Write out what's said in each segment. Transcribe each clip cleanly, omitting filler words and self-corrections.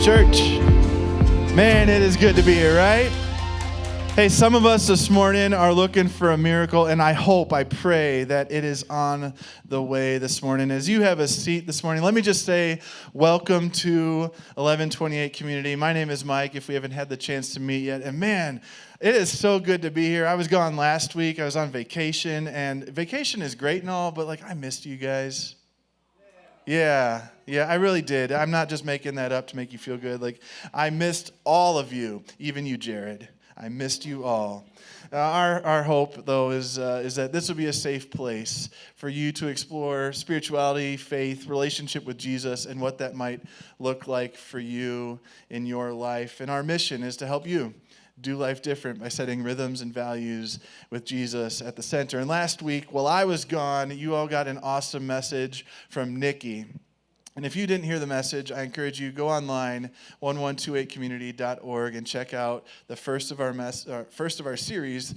church. Man, it is good to be here, right? Hey, some of us this morning are looking for a miracle, and I pray that it is on the way this morning. As you have a seat this morning, let me just say welcome to 1128 Community. My name is Mike, if we haven't had the chance to meet yet. And man, it is so good to be here. I was gone last week. I was on vacation, and vacation is great and all, but I missed you guys. Yeah, I really did. I'm not just making that up to make you feel good. I missed all of you, even you, Jared. I missed you all. Our hope, though, is that this will be a safe place for you to explore spirituality, faith, relationship with Jesus, and what that might look like for you in your life. And our mission is to help you do life different by setting rhythms and values with Jesus at the center. And last week, while I was gone, you all got an awesome message from Nikki. And if you didn't hear the message, I encourage you, go online, 1128community.org, and check out the first of our series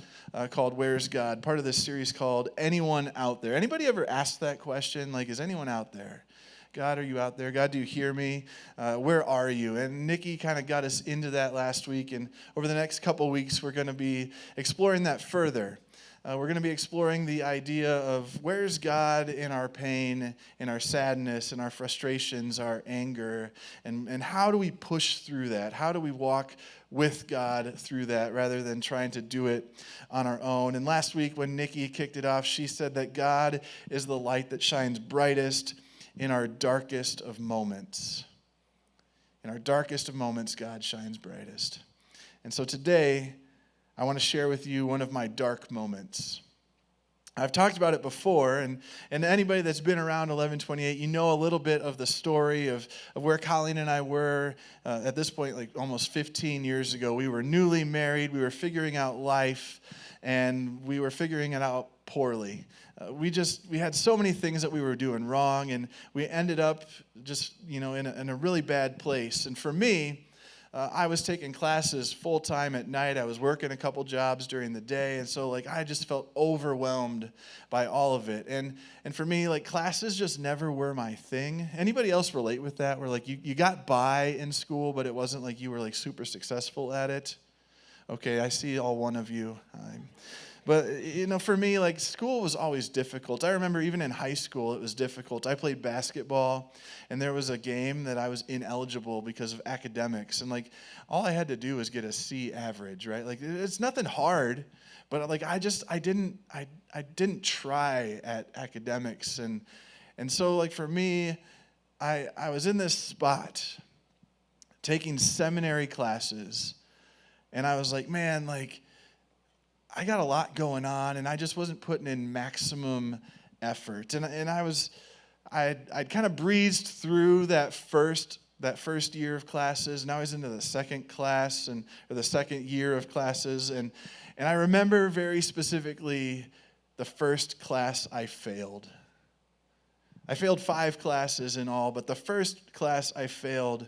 called Where's God? Part of this series called Anyone Out There? Anybody ever asked that question? Is anyone out there? God, are you out there? God, do you hear me? Where are you? And Nikki kind of got us into that last week. And over the next couple weeks, we're going to be exploring that further. We're going to be exploring the idea of where's God in our pain, in our sadness, in our frustrations, our anger, and how do we push through that? How do we walk with God through that rather than trying to do it on our own? And last week when Nikki kicked it off, she said that God is the light that shines brightest in our darkest of moments. In our darkest of moments, God shines brightest. And so today, I want to share with you one of my dark moments. I've talked about it before, and anybody that's been around 1128, you know a little bit of the story of where Colleen and I were at this point, almost 15 years ago. We were newly married, we were figuring out life, and we were figuring it out poorly. We had so many things that we were doing wrong, and we ended up just, in a really bad place. And for me, I was taking classes full-time at night. I was working a couple jobs during the day, and so I just felt overwhelmed by all of it. And for me, classes just never were my thing. Anybody else relate with that, where you got by in school, but it wasn't you were super successful at it? Okay, I see all one of you. But, for me, school was always difficult. I remember even in high school, it was difficult. I played basketball, and there was a game that I was ineligible because of academics. And, all I had to do was get a C average, right? It's nothing hard, but, I didn't try at academics. And so, for me, I was in this spot taking seminary classes, and I was man, I got a lot going on, and I just wasn't putting in maximum effort. And I'd kind of breezed through that first year of classes. Now I was into the second class or the second year of classes, and I remember very specifically the first class I failed. I failed 5 classes in all, but the first class I failed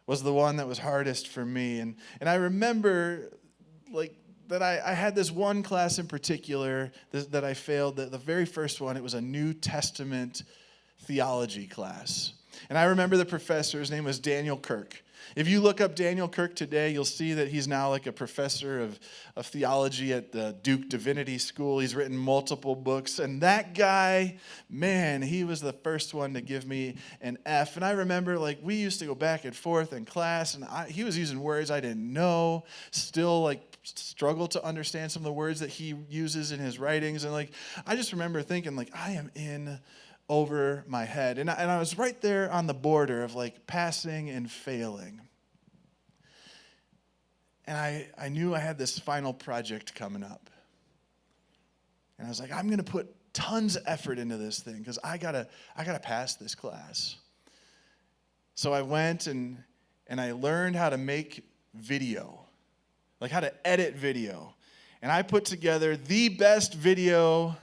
was the one that was hardest for me. And I remember that I had this one class in particular that I failed, the very first one. It was a New Testament theology class. And I remember the professor, his name was Daniel Kirk. If you look up Daniel Kirk today, you'll see that he's now a professor of theology at the Duke Divinity School. He's written multiple books. And that guy, man, he was the first one to give me an F. And I remember we used to go back and forth in class, and he was using words I didn't know, still struggle to understand some of the words that he uses in his writings. And I just remember thinking I am in over my head. And I was right there on the border of passing and failing. And I knew I had this final project coming up. And I was I'm going to put tons of effort into this thing because I gotta pass this class. So I went and I learned how to make video. How to edit video. And I put together the best video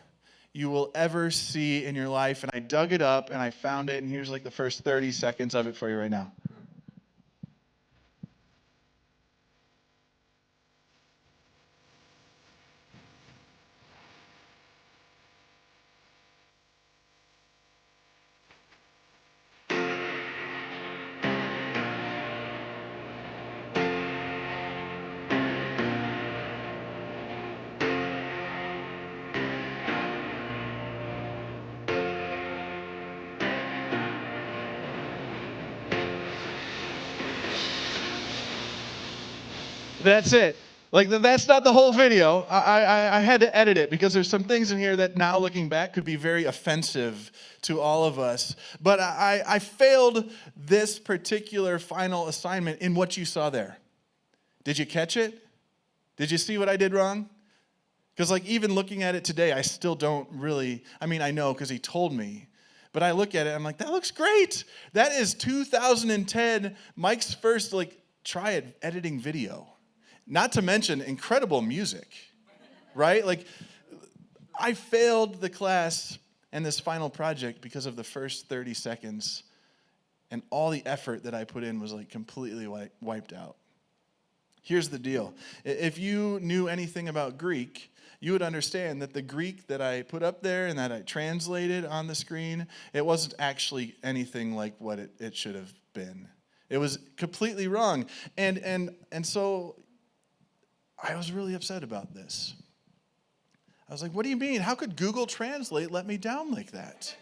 you will ever see in your life. And I dug it up and I found it. And here's the first 30 seconds of it for you right now. That's it. Like, that's not the whole video. I had to edit it because there's some things in here that now looking back could be very offensive to all of us. But I failed this particular final assignment in what you saw there. Did you catch it? Did you see what I did wrong? Because like even looking at it today, I still don't really, I mean, I know because he told me. But I look at it, I'm like, that looks great. That is 2010, Mike's first try at editing video. Not to mention incredible music, right? Like, I failed the class and this final project because of the first 30 seconds, and all the effort that I put in was like completely wiped out. Here's the deal. If you knew anything about Greek, you would understand that the Greek that I put up there and that I translated on the screen, it wasn't actually anything like what it should have been. It was completely wrong. And so I was really upset about this. I was like, what do you mean? How could Google Translate let me down like that?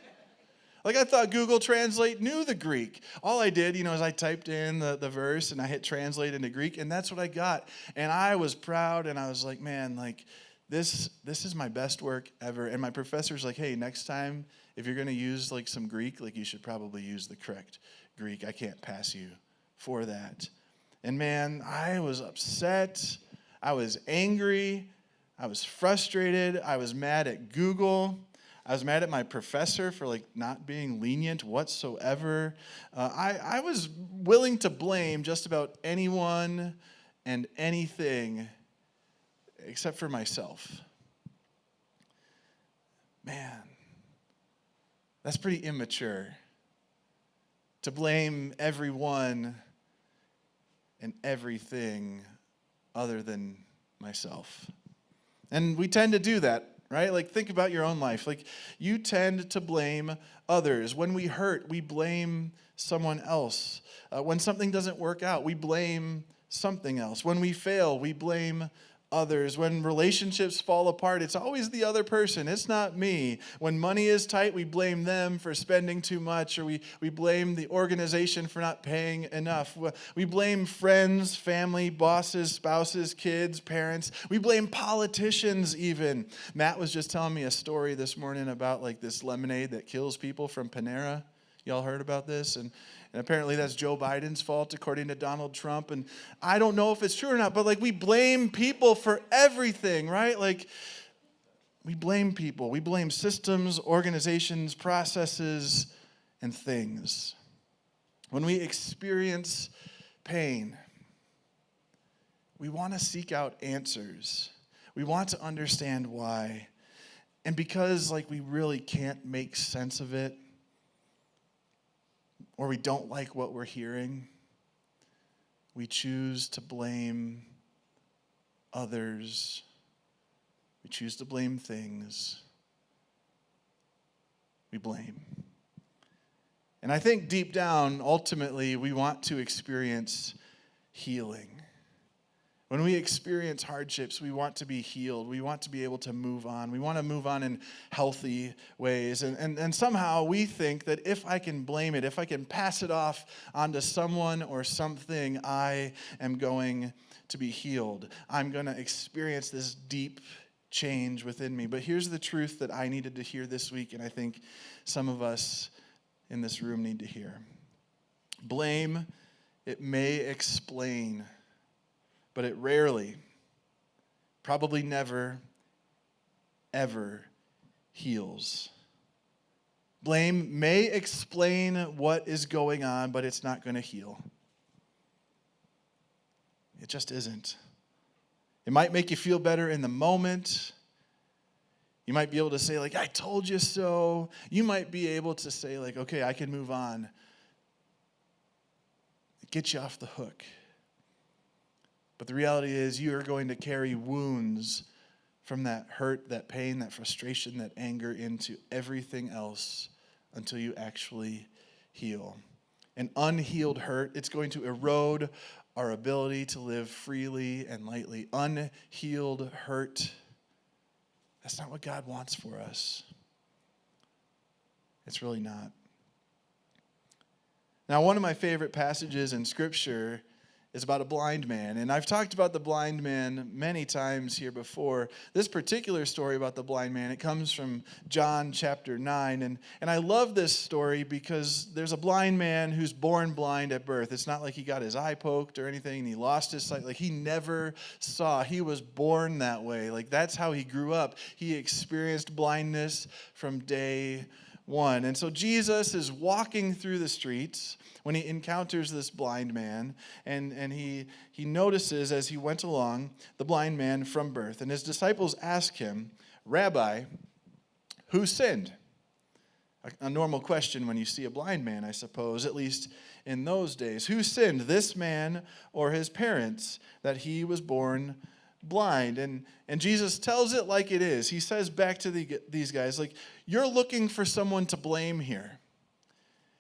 Like, I thought Google Translate knew the Greek. All I did, is I typed in the verse and I hit translate into Greek, and that's what I got. And I was proud, and I was like, man, this is my best work ever. And my professor's like, hey, next time, if you're going to use some Greek, you should probably use the correct Greek. I can't pass you for that. And man, I was upset. I was angry. I was frustrated. I was mad at Google. I was mad at my professor for not being lenient whatsoever. I was willing to blame just about anyone and anything except for myself. Man, that's pretty immature. To blame everyone and everything other than myself. And we tend to do that, right? Think about your own life. You tend to blame others. When we hurt, we blame someone else. When something doesn't work out, we blame something else. When we fail, we blame others. When relationships fall apart, it's always the other person. It's not me. When money is tight, we blame them for spending too much, or we blame the organization for not paying enough. We blame friends, family, bosses, spouses, kids, parents. We blame politicians even. Matt was just telling me a story this morning about this lemonade that kills people from Panera. Y'all heard about this? And apparently that's Joe Biden's fault, according to Donald Trump. And I don't know if it's true or not, but we blame people for everything, right? We blame people. We blame systems, organizations, processes, and things. When we experience pain, we want to seek out answers. We want to understand why. And because we really can't make sense of it, or we don't like what we're hearing, we choose to blame others. We choose to blame things. We blame. And I think deep down, ultimately, we want to experience healing. When we experience hardships, we want to be healed. We want to be able to move on. We want to move on in healthy ways. And somehow we think that if I can blame it, if I can pass it off onto someone or something, I am going to be healed. I'm going to experience this deep change within me. But here's the truth that I needed to hear this week, and I think some of us in this room need to hear. Blame, it may explain, but it rarely, probably never, ever heals. Blame may explain what is going on, but it's not going to heal. It just isn't. It might make you feel better in the moment. You might be able to say, I told you so. You might be able to say, okay, I can move on. It gets you off the hook. But the reality is you are going to carry wounds from that hurt, that pain, that frustration, that anger into everything else until you actually heal. An unhealed hurt, it's going to erode our ability to live freely and lightly. Unhealed hurt, that's not what God wants for us. It's really not. Now, one of my favorite passages in Scripture is about a blind man. And I've talked about the blind man many times here before. This particular story about the blind man, it comes from John chapter 9. And I love this story because there's a blind man who's born blind at birth. It's not like he got his eye poked or anything and he lost his sight. Like, he never saw. He was born that way. Like, that's how he grew up. He experienced blindness from day one. And so Jesus is walking through the streets when he encounters this blind man, and he notices as he went along the blind man from birth. And his disciples ask him, "Rabbi, who sinned?" A normal question when you see a blind man, I suppose, at least in those days. Who sinned, this man or his parents, that he was born blind? And Jesus tells it like it is. He says back to these guys, like, you're looking for someone to blame here.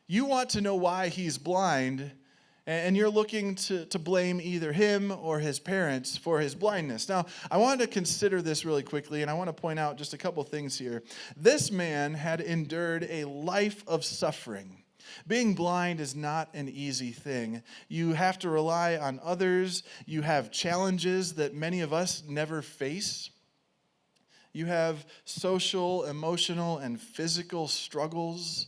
You want to know why he's blind, and you're looking to blame either him or his parents for his blindness. Now, I want to consider this really quickly, and I want to point out just a couple things here. This man had endured a life of suffering. Being blind is not an easy thing. You have to rely on others. You have challenges that many of us never face. You have social, emotional, and physical struggles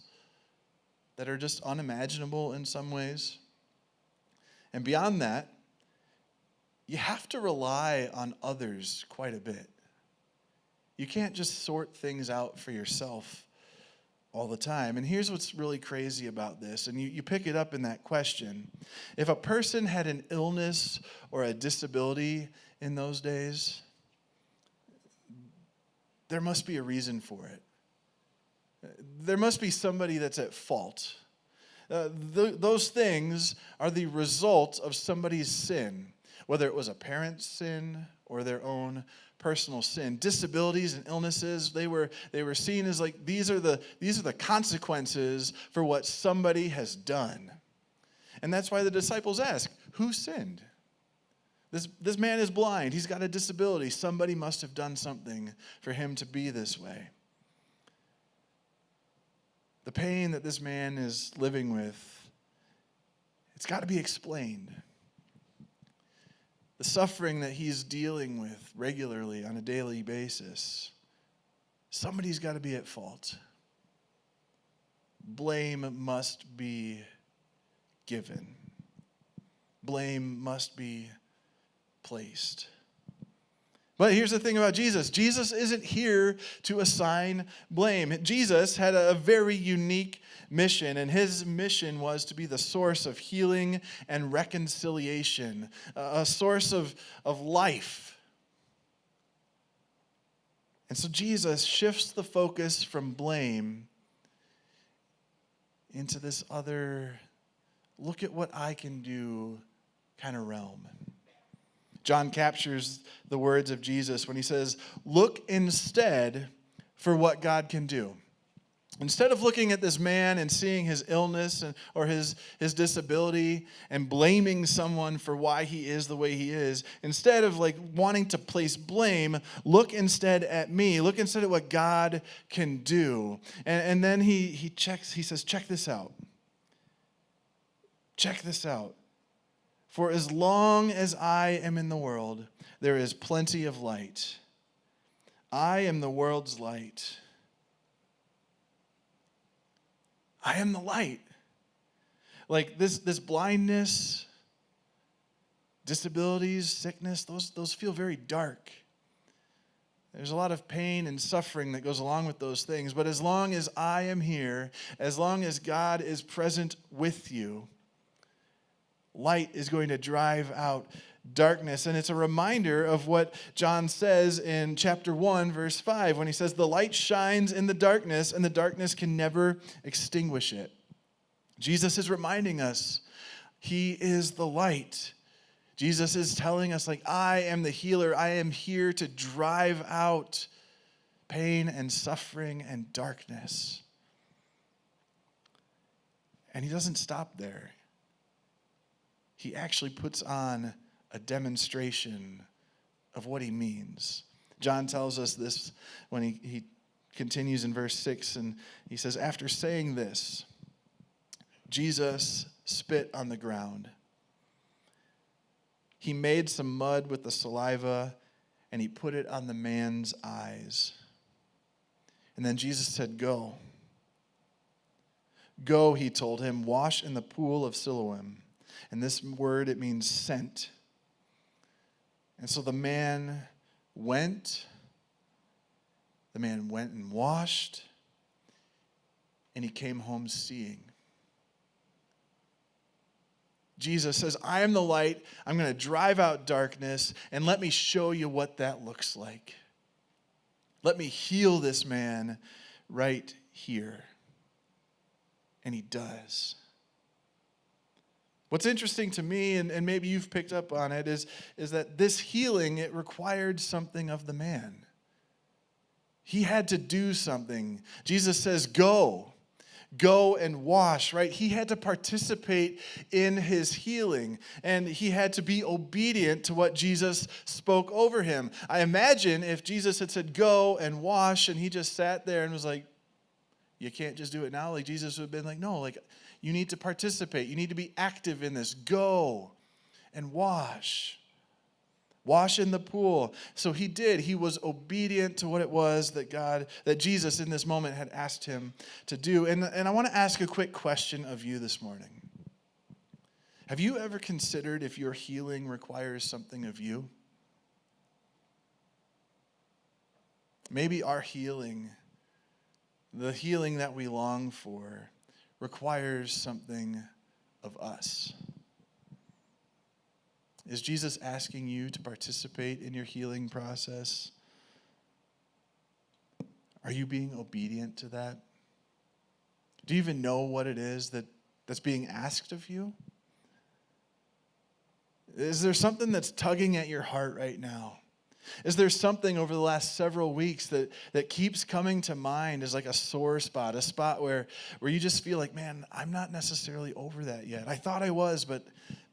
that are just unimaginable in some ways. And beyond that, you have to rely on others quite a bit. You can't just sort things out for yourself all the time. And here's what's really crazy about this, and you pick it up in that question. If a person had an illness or a disability in those days, there must be a reason for it. There must be somebody that's at fault. Those things are the result of somebody's sin, whether it was a parent's sin or their own personal sin. Disabilities and illnesses, they were seen as like these are the consequences for what somebody has done. And that's why the disciples ask, who sinned? This man is blind. He's got a disability. Somebody must have done something for him to be this way. The pain that this man is living with, it's got to be explained. The suffering that he's dealing with regularly on a daily basis, somebody's got to be at fault. Blame must be given. Blame must be placed. But here's the thing about Jesus. Jesus isn't here to assign blame. Jesus had a very unique mission, and his mission was to be the source of healing and reconciliation, a source of life. And so Jesus shifts the focus from blame into this other, look at what I can do kind of realm. John captures the words of Jesus when he says, look instead for what God can do. Instead of looking at this man and seeing his illness or his disability and blaming someone for why he is the way he is, instead of like wanting to place blame, look instead at me. Look instead at what God can do. And then he says, check this out. Check this out. For as long as I am in the world, there is plenty of light. I am the world's light. I am the light. Like this blindness, disabilities, sickness, those feel very dark. There's a lot of pain and suffering that goes along with those things. But as long as I am here, as long as God is present with you, light is going to drive out darkness. And it's a reminder of what John says in chapter 1, verse 5, when he says, the light shines in the darkness, and the darkness can never extinguish it. Jesus is reminding us, he is the light. Jesus is telling us, like, I am the healer. I am here to drive out pain and suffering and darkness. And he doesn't stop there. He actually puts on a demonstration of what he means. John tells us this when he continues in verse 6, and he says, after saying this, Jesus spit on the ground. he made some mud with the saliva, and he put it on the man's eyes. And then Jesus said, "Go." "Go," he told him, "wash in the pool of Siloam." And this word, it means sent. And so the man went. The man went and washed, and he came home seeing. Jesus says, "I am the light. I'm going to drive out darkness, and let me show you what that looks like. Let me heal this man right here." And he does. What's interesting to me, and maybe you've picked up on it, is that this healing, it required something of the man. He had to do something. Jesus says, "Go. Go and wash," right? He had to participate in his healing, and he had to be obedient to what Jesus spoke over him. I imagine if Jesus had said, "Go and wash," and he just sat there and was like, "You can't just do it now," like Jesus would have been like, "No, like you need to participate. You need to be active in this. Go and wash. Wash in the pool." So he did. He was obedient to what it was that Jesus in this moment had asked him to do. And I want to ask a quick question of you this morning. Have you ever considered if your healing requires something of you? Maybe our healing, the healing that we long for, requires something of us. Is Jesus asking you to participate in your healing process? Are you being obedient to that? Do you even know what it is that's being asked of you? Is there something that's tugging at your heart right now? Is there something over the last several weeks that keeps coming to mind as like a sore spot, a spot where you just feel like, man, I'm not necessarily over that yet. I thought I was, but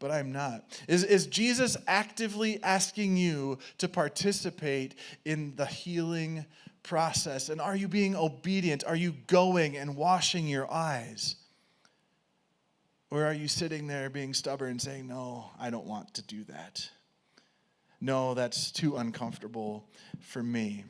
I'm not. Is Jesus actively asking you to participate in the healing process? And are you being obedient? Are you going and washing your eyes? Or are you sitting there being stubborn saying, "No, I don't want to do that. No, that's too uncomfortable for me"?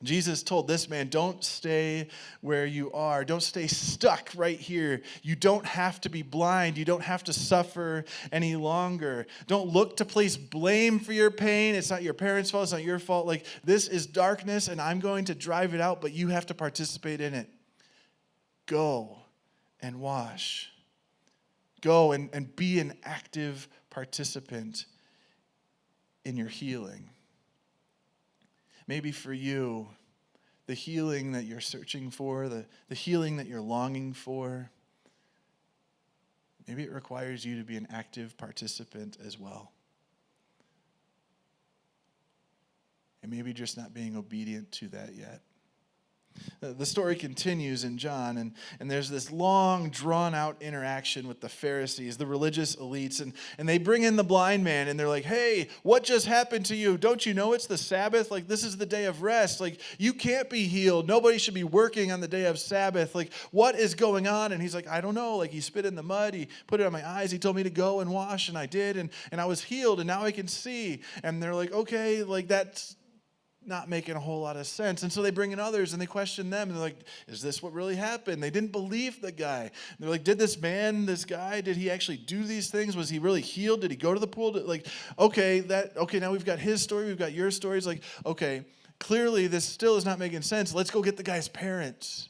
Jesus told this man, don't stay where you are. Don't stay stuck right here. You don't have to be blind. You don't have to suffer any longer. Don't look to place blame for your pain. It's not your parents' fault. It's not your fault. Like, this is darkness, and I'm going to drive it out, but you have to participate in it. Go and wash. Go and be an active participant in your healing. Maybe for you, the healing that you're searching for, the healing that you're longing for, maybe it requires you to be an active participant as well. And maybe you're just not being obedient to that yet. The story continues in John, and there's this long, drawn-out interaction with the Pharisees, the religious elites, and they bring in the blind man, and they're like, "Hey, what just happened to you? Don't you know it's the Sabbath? Like, this is the day of rest. Like, you can't be healed. Nobody should be working on the day of Sabbath. Like, what is going on?" And he's like, "I don't know. Like, he spit in the mud. He put it on my eyes. He told me to go and wash, and I did, and I was healed, and now I can see." And they're like, "Okay, like, that's not making a whole lot of sense." And so they bring in others and they question them. And they're like, "Is this what really happened?" They didn't believe the guy. And they're like, "Did this guy, did he actually do these things? Was he really healed? Did he go to the pool?" Okay, now we've got his story. We've got your stories. Like, okay, clearly this still is not making sense. Let's go get the guy's parents.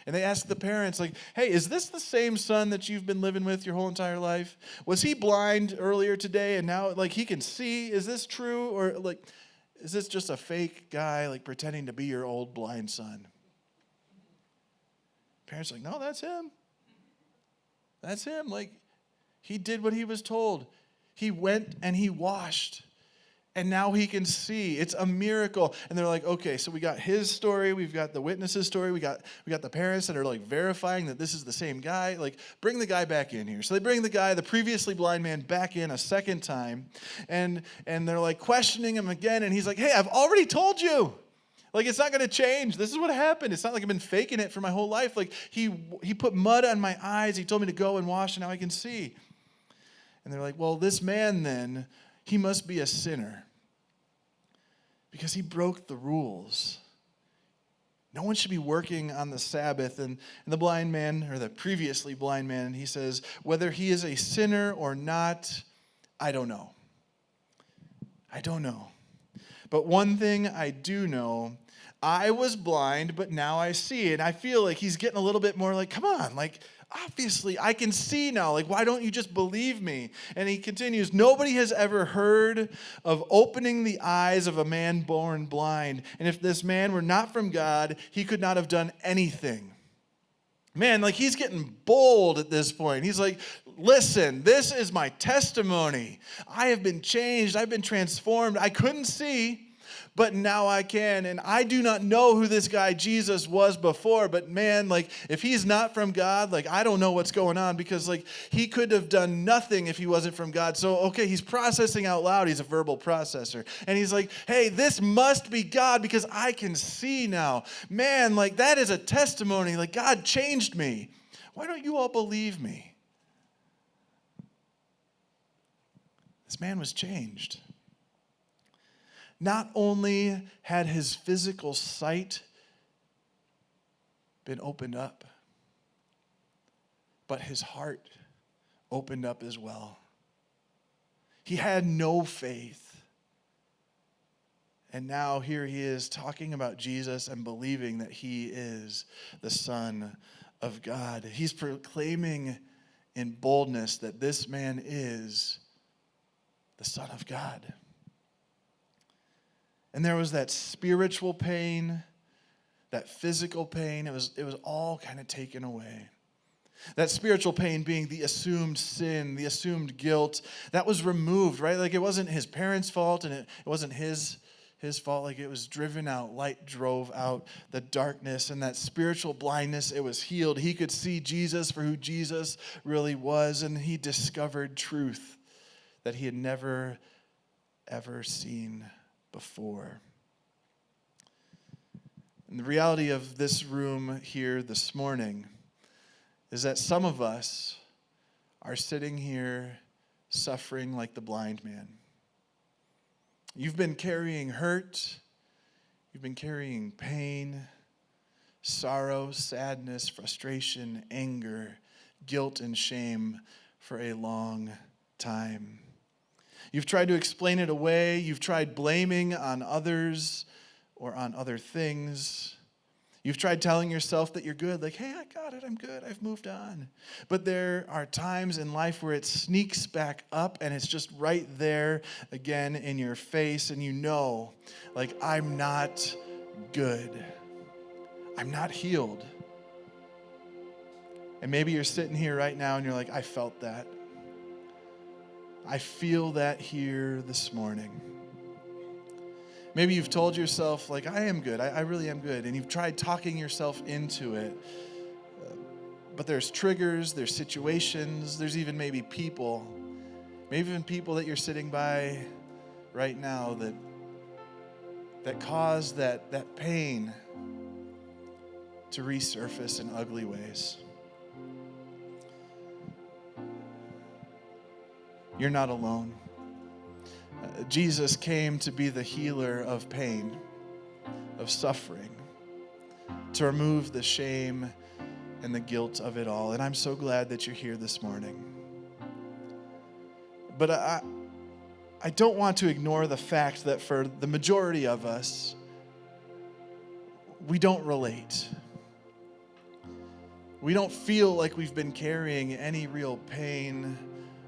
And they ask the parents, like, "Hey, is this the same son that you've been living with your whole entire life? Was he blind earlier today and now, like, he can see? Is this true? Or, like, is this just a fake guy, like, pretending to be your old blind son?" Parents are like, "No, that's him. That's him. Like, he did what he was told. He went and he washed, and now he can see. It's a miracle." And they're like, "Okay, so we got his story. We've got the witness's story. We got the parents that are, like, verifying that this is the same guy. Like, bring the guy back in here." So they bring the previously blind man, back in a second time, and they're, like, questioning him again. And he's like, "Hey, I've already told you. Like, it's not going to change. This is what happened. It's not like I've been faking it for my whole life. Like, he put mud on my eyes. He told me to go and wash, and now I can see." And they're like, "Well, this man then, he must be a sinner because he broke the rules. No one should be working on the Sabbath. And the blind man, or the previously blind man, he says, whether he is a sinner or not, I don't know. I don't know. But one thing I do know, I was blind, but now I see. And I feel like he's getting a little bit more like, come on, like, obviously I can see now. Like, why don't you just believe me? And he continues, nobody has ever heard of opening the eyes of a man born blind. And if this man were not from God, he could not have done anything. Man, like, he's getting bold at this point. He's like, listen, this is my testimony. I have been changed. I've been transformed. I couldn't see, but now I can. And I do not know who this guy Jesus was before, but man, like, if he's not from God, like, I don't know what's going on, because like, he could have done nothing if he wasn't from God. So, okay, he's processing out loud. He's a verbal processor. And he's like, hey, this must be God because I can see now. Man, like, that is a testimony. Like, God changed me. Why don't you all believe me? This man was changed. Not only had his physical sight been opened up, but his heart opened up as well. He had no faith. And now here he is talking about Jesus and believing that he is the Son of God. He's proclaiming in boldness that this man is the Son of God. And there was that spiritual pain, that physical pain. It was all kind of taken away. That spiritual pain being the assumed sin, the assumed guilt, that was removed, right? Like, it wasn't his parents' fault, and it wasn't his fault. Like, it was driven out. Light drove out the darkness, and that spiritual blindness, it was healed. He could see Jesus for who Jesus really was, and he discovered truth that he had never, ever seen before. And the reality of this room here this morning is that some of us are sitting here suffering like the blind man. You've been carrying hurt, you've been carrying pain, sorrow, sadness, frustration, anger, guilt, and shame for a long time. You've tried to explain it away. You've tried blaming on others or on other things. You've tried telling yourself that you're good, like, hey, I got it, I'm good, I've moved on. But there are times in life where it sneaks back up and it's just right there again in your face, and you know, like, I'm not good. I'm not healed. And maybe you're sitting here right now and you're like, I felt that. I feel that here this morning. Maybe you've told yourself, like, I am good. I really am good. And you've tried talking yourself into it. But there's triggers, there's situations, there's even maybe people. Maybe even people that you're sitting by right now that cause that pain to resurface in ugly ways. You're not alone. Jesus came to be the healer of pain, of suffering, to remove the shame and the guilt of it all. And I'm so glad that you're here this morning. But I don't want to ignore the fact that for the majority of us, we don't relate. We don't feel like we've been carrying any real pain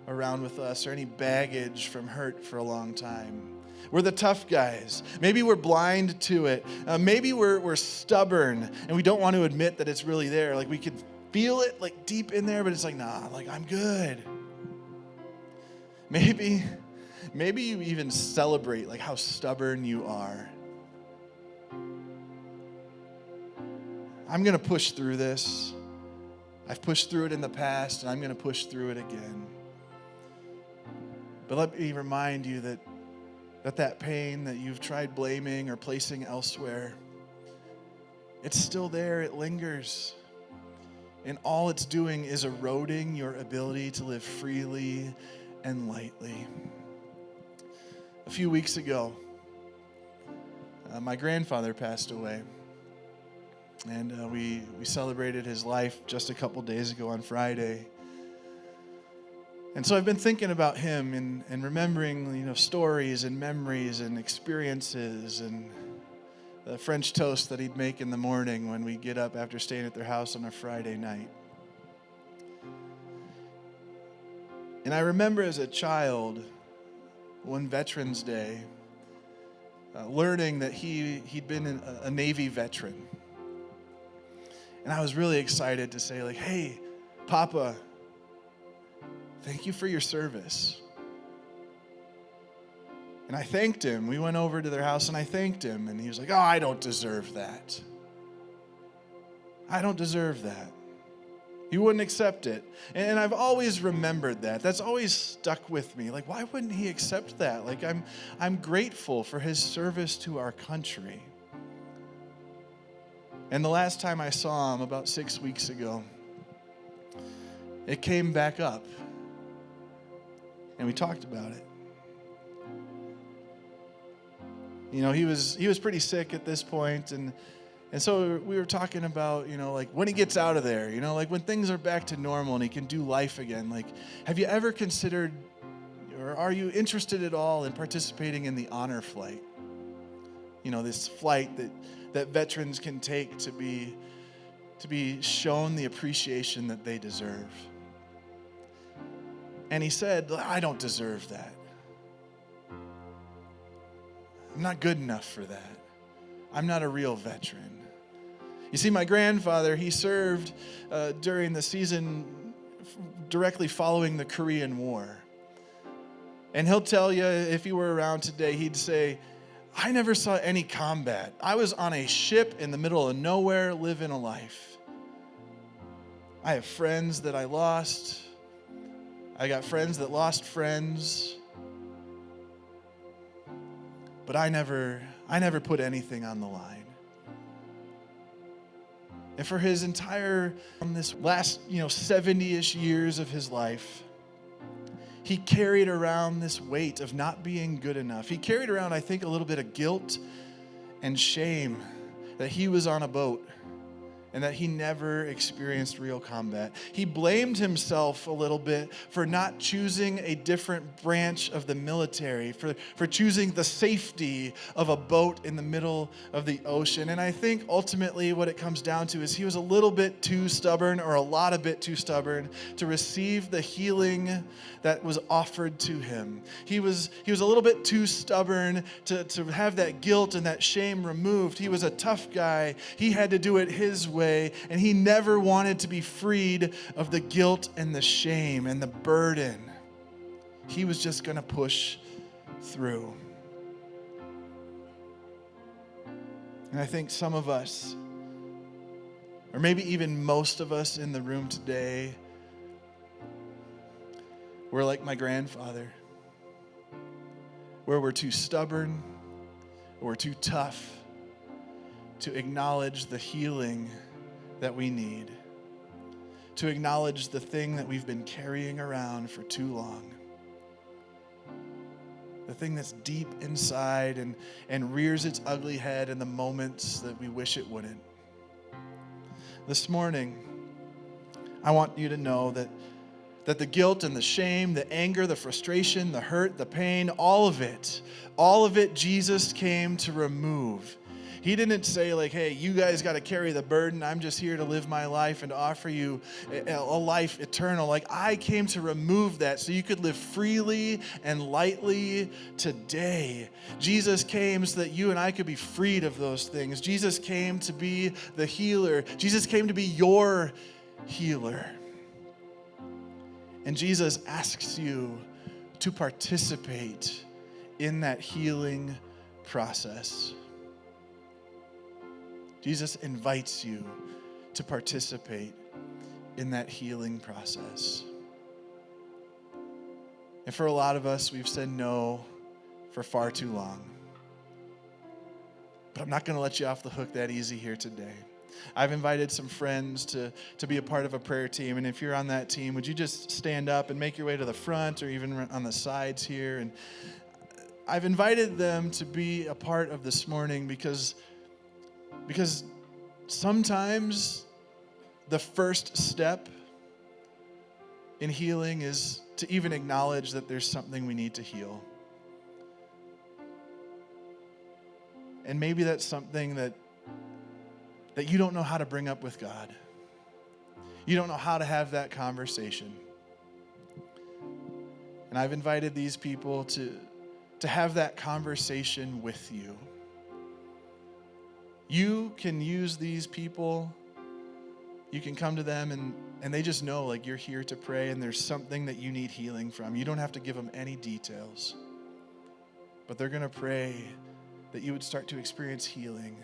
around with us or any baggage from hurt for a long time. We're the tough guys. Maybe we're blind to it. Maybe we're stubborn and we don't want to admit that it's really there. Like, we could feel it like deep in there, but it's like, nah, like, I'm good. Maybe you even celebrate like how stubborn you are. I'm going to push through this. I've pushed through it in the past, and I'm going to push through it again. But let me remind you that pain that you've tried blaming or placing elsewhere, it's still there. It lingers. And all it's doing is eroding your ability to live freely and lightly. A few weeks ago, my grandfather passed away. And we celebrated his life just a couple days ago on Friday. And so I've been thinking about him and remembering, stories and memories and experiences and the French toast that he'd make in the morning when we get up after staying at their house on a Friday night. And I remember as a child, one Veterans Day, learning that he'd been a Navy veteran. And I was really excited to say, hey, Papa, thank you for your service. And I thanked him. We went over to their house and I thanked him. And he was like, oh, I don't deserve that. I don't deserve that. He wouldn't accept it. And I've always remembered that. That's always stuck with me. Why wouldn't he accept that? I'm grateful for his service to our country. And the last time I saw him, about 6 weeks ago, it came back up. And we talked about it. He was pretty sick at this point, and so we were talking about, when he gets out of there, when things are back to normal and he can do life again, have you ever considered, or are you interested at all in participating in the honor flight? This flight that veterans can take to be shown the appreciation that they deserve. And he said, I don't deserve that. I'm not good enough for that. I'm not a real veteran. You see, my grandfather, he served during the season directly following the Korean War. And he'll tell you, if he were around today, he'd say, I never saw any combat. I was on a ship in the middle of nowhere living a life. I have friends that I lost. I got friends that lost friends. But I never put anything on the line. And for his entire, this last, 70-ish years of his life, he carried around this weight of not being good enough. He carried around, I think, a little bit of guilt and shame that he was on a boat and that he never experienced real combat. He blamed himself a little bit for not choosing a different branch of the military, for choosing the safety of a boat in the middle of the ocean. And I think ultimately what it comes down to is he was a little bit too stubborn, or a lot of bit too stubborn, to receive the healing that was offered to him. He was a little bit too stubborn to have that guilt and that shame removed. He was a tough guy. He had to do it his way. And he never wanted to be freed of the guilt and the shame and the burden. He was just going to push through. And I think some of us, or maybe even most of us in the room today, we're like my grandfather, where we're too stubborn, or we're too tough to acknowledge the healing that we need, to acknowledge the thing that we've been carrying around for too long, the thing that's deep inside and rears its ugly head in the moments that we wish it wouldn't. This morning, I want you to know that the guilt and the shame, the anger, the frustration, the hurt, the pain, all of it, Jesus came to remove. He didn't say hey, you guys got to carry the burden. I'm just here to live my life and to offer you a life eternal. I came to remove that so you could live freely and lightly today. Jesus came so that you and I could be freed of those things. Jesus came to be the healer. Jesus came to be your healer. And Jesus asks you to participate in that healing process. Jesus invites you to participate in that healing process. And for a lot of us, we've said no for far too long. But I'm not going to let you off the hook that easy here today. I've invited some friends to be a part of a prayer team. And if you're on that team, would you just stand up and make your way to the front or even on the sides here? And I've invited them to be a part of this morning because sometimes the first step in healing is to even acknowledge that there's something we need to heal. And maybe that's something that you don't know how to bring up with God. You don't know how to have that conversation. And I've invited these people to have that conversation with you. You can use these people. You can come to them and they just know like you're here to pray and there's something that you need healing from. You don't have to give them any details. But they're going to pray that you would start to experience healing.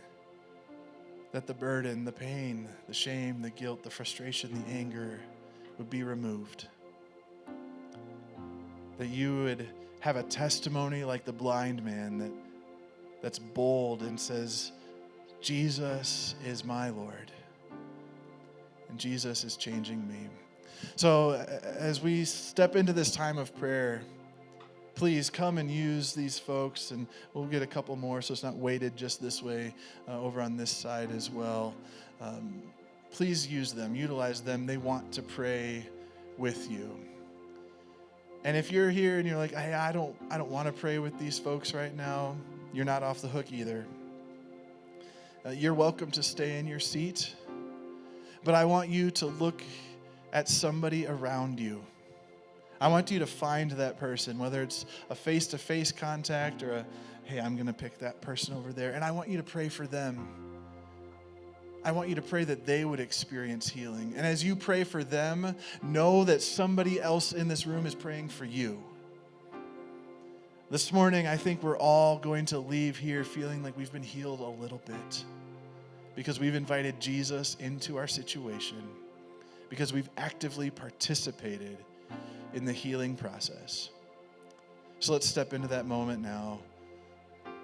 That the burden, the pain, the shame, the guilt, the frustration, the anger would be removed. That you would have a testimony like the blind man that's bold and says, Jesus is my Lord. And Jesus is changing me. So as we step into this time of prayer, please come and use these folks, and we'll get a couple more so it's not weighted just this way over on this side as well. Please use them, utilize them. They want to pray with you. And if you're here and you're like, hey, I don't want to pray with these folks right now, you're not off the hook either. You're welcome to stay in your seat, but I want you to look at somebody around you. I want you to find that person, whether it's a face-to-face contact or hey, I'm going to pick that person over there, and I want you to pray for them. I want you to pray that they would experience healing. And as you pray for them, know that somebody else in this room is praying for you. This morning, I think we're all going to leave here feeling like we've been healed a little bit because we've invited Jesus into our situation, because we've actively participated in the healing process. So let's step into that moment now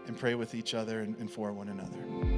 and pray with each other and for one another.